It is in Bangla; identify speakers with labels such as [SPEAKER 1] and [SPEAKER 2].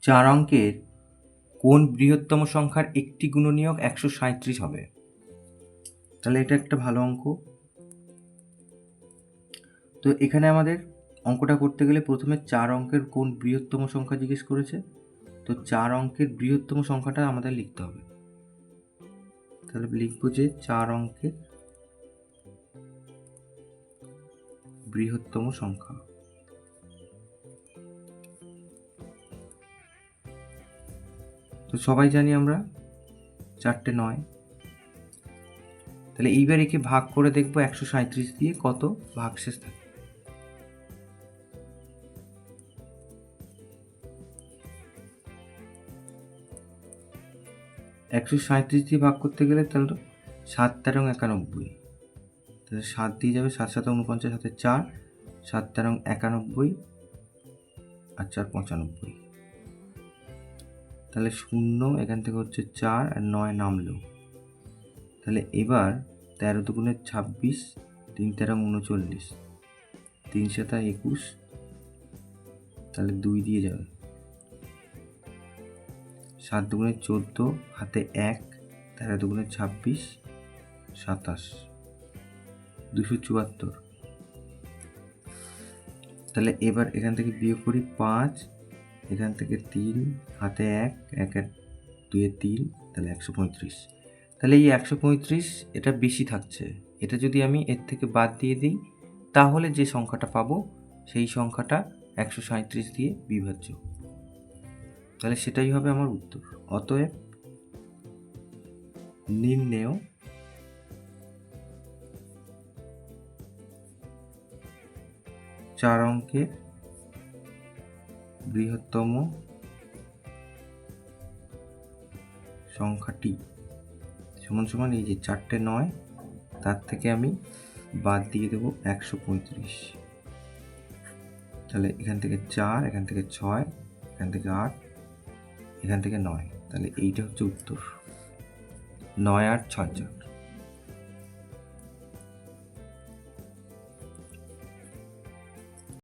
[SPEAKER 1] 4 অঙ্কের কোন বৃহত্তম সংখ্যার একটি গুণনীয়ক 137 হবে? তাহলে এটা একটা ভালো অঙ্ক। তো এখানে আমাদের অঙ্কটা করতে গেলে প্রথমে 4 অঙ্কের কোন বৃহত্তম সংখ্যা জিজ্ঞেস করেছে। তো 4 অঙ্কের বৃহত্তম সংখ্যাটা আমাদের লিখতে হবে। তাহলে লিখবো যে 4 অঙ্কের বৃহত্তম সংখ্যা। তো সবাই জানি আমরা 4টে 9। তাহলে এইবার একে ভাগ করে দেখবো 137 দিয়ে কত ভাগশেষ থাকে। একশো 37 দিয়ে ভাগ করতে গেলে তাহলে 7 তেরো 91। তাহলে 7 দিয়ে যাবে, 7 7 49, সাথে 4, 7 তেরো 91 আর 4 95। তাহলে 0 এখান থেকে হচ্ছে 4 আর 9 নামলো। তাহলে এবার 13 দুগুণে 26, 3 তেরো 39, 3 সাতা 21, তাহলে 2 দিয়ে যাবে। 7 দুগুণে 14, হাতে 1, 13 দুগুণে 26, 27, 274। তাহলে এবার এখান থেকে বিয়োগ করি 5, এখান থেকে 3, হাতে 1, 1 আর 2 এ 3, তাহলে 135। তাহলে এই 135 এটা বেশি থাকছে। এটা যদি আমি এর থেকে বাদ দিয়ে দিই তাহলে যে সংখ্যাটা পাবো সেই সংখ্যাটা 137 দিয়ে বিভাজ্য। তাহলে সেটাই হবে আমার উত্তর। অতএব নির্ণেয় 4 অঙ্কের বৃহত্তম সংখ্যাটি সমান সমান এই যে 4টে 9, তার থেকে আমি বাদ দিয়ে দেবো 135। তাহলে এখান থেকে 4, এখান থেকে 6, এখান থেকে 8, এখান থেকে 9। তাহলে এইটা হচ্ছে উত্তর। 9 আর 6 4।